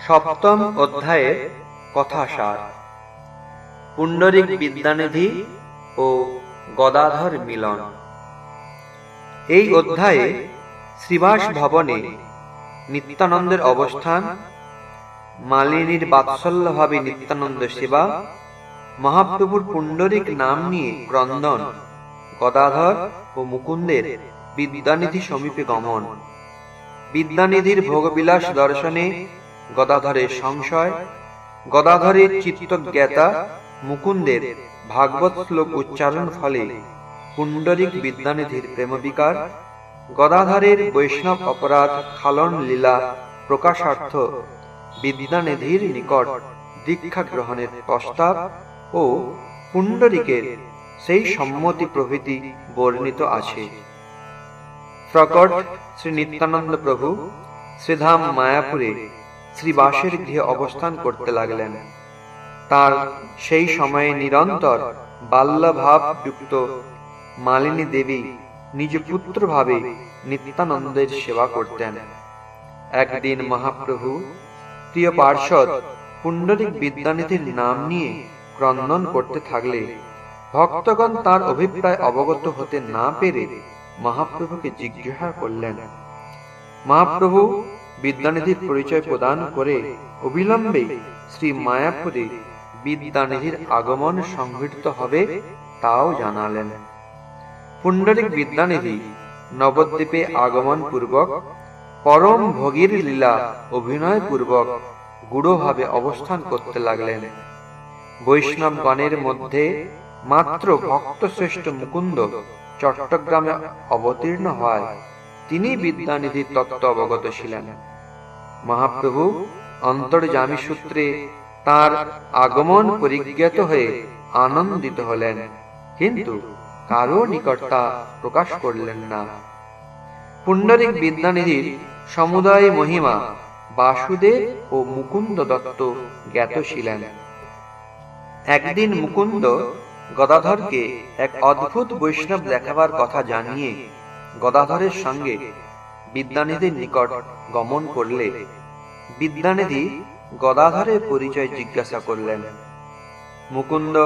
সপ্তম অধ্যায়ের কথাসার। পুণ্ডরিক বিদ্যানিধি ও গদাধর মিলন। এই অধ্যায়ে শ্রীবাস ভবনে নিত্যানন্দের অবস্থান, মালিনীর বাৎসল্যভাবে নিত্যানন্দ সেবা, মহাপ্রভুর পুণ্ডরিক নাম নিয়ে ক্রন্দন, গদাধর ও মুকুন্দের বিদ্যানিধি সমীপে গমন, বিদ্যানিধির ভোগবিলাস দর্শনে গদাধরের সংশয়, গদাধরের চিত্তজ্ঞাতা, মুকুন্দের ভাগবত শ্লোক উচ্চারণ ফলে পুণ্ডরিক বিদ্যানিধির প্রেমবিকার, গদাধরের বৈষ্ণব অপরাধ খালন লীলা প্রকাশার্থ বিদ্যানিধির নিকট দীক্ষা গ্রহণের প্রস্তাব ও পুণ্ডরিকের সেই সম্মতি প্রভৃতি বর্ণিত আছে। প্রকট শ্রী নিত্যানন্দ প্রভু শ্রীধাম মায়াপুরে শ্রীবাসের গৃহে অবস্থান করতে লাগলেন। তার সেই সময়ে নিরন্তর বাল্যভাব যুক্ত মালিনী দেবী নিজ পুত্র ভাবে নিত্যানন্দের সেবা করতেন। একদিন মহাপ্রভু প্রিয় পার্ষদ পুণ্ডরিক বিদ্যানিধির নাম নিয়ে ক্রন্দন করতে থাকলে ভক্তগণ তার অভিপ্রায় অবগত হতে না পেরে মহাপ্রভুকে জিজ্ঞাসা করলেন। মহাপ্রভু বিদ্যানিধির পরিচয় প্রদান করে অবিলম্বে শ্রী মায়াপুরে বিদ্যানিধির আগমন সংঘটিত হবে তাও জানালেন। পুণ্ডরিক বিদ্যানিধি নবদ্বীপে আগমন পূর্বক পরম ভোগীর লীলা অভিনয় পূর্বক গূঢ়ভাবে অবস্থান করতে লাগলেন। বৈষ্ণবগণের মধ্যে মাত্র ভক্তশ্রেষ্ঠ মুকুন্দ চট্টগ্রামে অবতীর্ণ হয় তিনি বিদ্যানিধির তত্ত্ব অবগত ছিলেন। মহাপ্রভু অন্তর্যামী সূত্রে তার আগমন পরিজ্ঞাত হয়ে আনন্দিত হলেন, কিন্তু কারো নিকট তা প্রকাশ করলেন না। পুণ্ডরিক বিদ্যানিধির সমুদয় মহিমা বাসুদেব ও মুকুন্দ দত্ত জ্ঞাত ছিলেন। একদিন মুকুন্দ গদাধরকে এক অদ্ভুত বৈষ্ণব দেখাবার কথা জানিয়ে গদাধরের সঙ্গে বিদ্যানিধির নিকট গমন করলে বিদ্যানিধি গদাধরের পরিচয় জিজ্ঞাসা করলেন। মুকুন্দ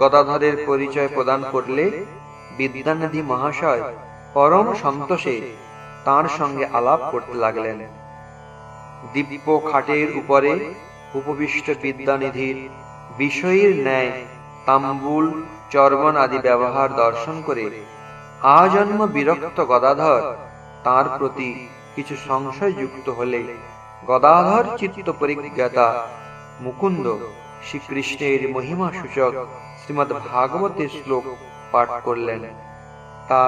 গদাধরের পরিচয় প্রদান করলে বিদ্যানিধি মহাশয় পরম সন্তোষে তাঁর সঙ্গে আলাপ করতে লাগলেন। দিব্য খাটের উপরে উপবিষ্ট বিদ্যানিধির বিষয়ীর ন্যায় তাম্বুল চর্বণ আদি ব্যবহার দর্শন করে আজন্ম বিরক্ত গদাধর তাঁর প্রতি কিছু সংশয় যুক্ত হলে গদাধর চিত্ত পরিজ্ঞাতা মুকুন্দ শ্রীকৃষ্ণের মহিমা সূচক শ্রীমদ্ ভাগবতের শ্লোক পাঠ করলেন। তা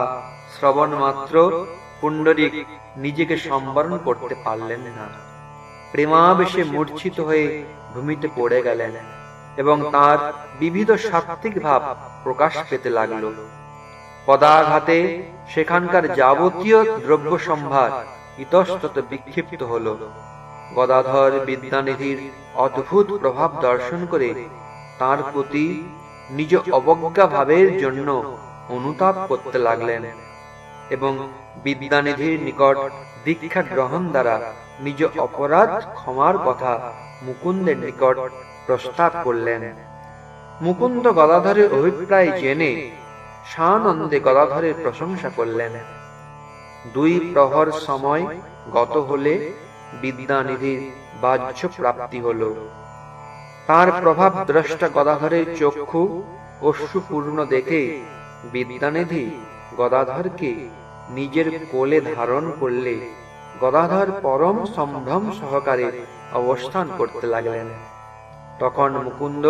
শ্রবণ মাত্র পুণ্ডরিক নিজেকে সম্বরণ করতে পারলেন না। প্রেমাবেশে মূর্ছিত হয়ে ভূমিতে পড়ে গেলেন এবং তার বিবিধ সাত্ত্বিক ভাব প্রকাশ পেতে লাগল। পদাঘাতে সেখানকার যাবতীয় দ্রব্য সম্ভার ইতস্তত বিক্ষিপ্ত হল। গদাধর বিদ্যানিধির অদ্ভুত প্রভাব দর্শন করে তার প্রতি নিজ অবজ্ঞা ভাবের জন্য অনুতাপ করতে লাগলেন এবং বিদ্যানিধির নিকট দীক্ষা গ্রহণ দ্বারা নিজ অপরাধ ক্ষমার কথা মুকুন্দের নিকট প্রস্তাব করলেন। মুকুন্দ গদাধরের অভিপ্রায় জেনে সানন্দে গদাধরের প্রশংসা করলেন। 2 প্রহর সময় গত হলে বিদ্যানিধির বাহ্য প্রাপ্তি হল। তার প্রভাব দ্রষ্টা গদাধরের চক্ষু অশ্রুপূর্ণ দেখে বিদ্যানিধি গদাধরকে নিজের কোলে ধারণ করলে গদাধর পরম সম্ভ্রম সহকারে অবস্থান করতে লাগলেন। তখন মুকুন্দ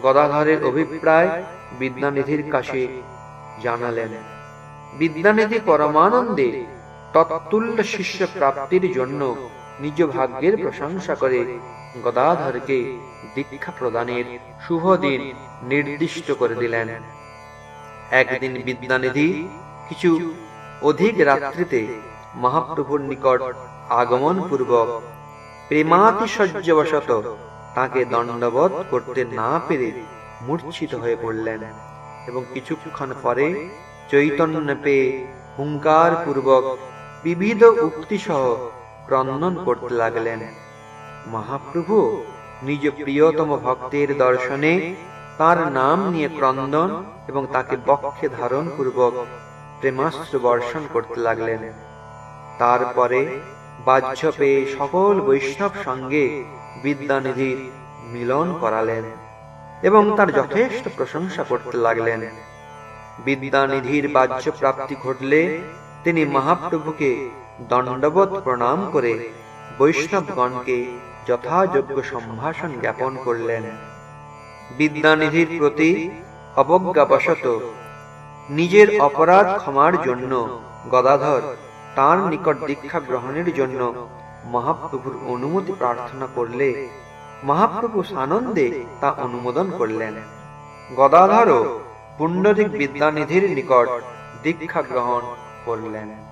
গদাধরের অভিপ্রায় বিদ্যানিধির কাছে জানালেন। বিদ্যানিধি পরমানন্দে তৎতুল্য শিষ্য প্রাপ্তির জন্য নিজ ভাগ্যের প্রশংসা করে গদাধরকে দীক্ষা প্রদানের শুভ দিন নির্দিষ্ট করে দিলেন। একদিন বিদ্যানিধি কিছু অধিক রাত্রিতে মহাপ্রভুর নিকট আগমন পূর্বক প্রেমাতিশয্যবশত তাকে দণ্ডবৎ করতে না পেরে মূর্ছিত হয়ে পড়লেন এবং কিছুক্ষণ পরে চৈতন্য পেয়ে হুঙ্কার পূর্বক বিবিধ উক্তি সহ ক্রন্দন করতে লাগলেন। মহাপ্রভু নিজ প্রিয়তম ভক্তের দর্শনে তার নাম নিয়ে ক্রন্দন এবং তাকে বক্ষে ধারণ পূর্বক প্রেমাস্ত্র বর্ষণ করতে লাগলেন। তারপরে বাহ্য পেয়ে সকল বৈষ্ণব সঙ্গে বিদ্যানিধির মিলন করালেন এবং তার যথেষ্ট প্রশংসা করতে লাগলেন। বিদ্যানিধির বাহ্য প্রাপ্তি ঘটলে তিনি মহাপ্রভুকে দণ্ডবৎ প্রণাম করে বৈষ্ণবগণকে যথাযোগ্য সম্ভাষণ জ্ঞাপন করলেন। বিদ্যানিধির প্রতি অবজ্ঞাবশত নিজের অপরাধ ক্ষমার জন্য গদাধর তার নিকট দীক্ষা গ্রহণের জন্য মহাপ্রভুর অনুমতি প্রার্থনা করলে মহাপ্রভু সানন্দে তা অনুমোদন করলেন। গদাধরও পুণ্ডরিক বিদ্যানিধির নিকট দীক্ষা গ্রহণ করলেন।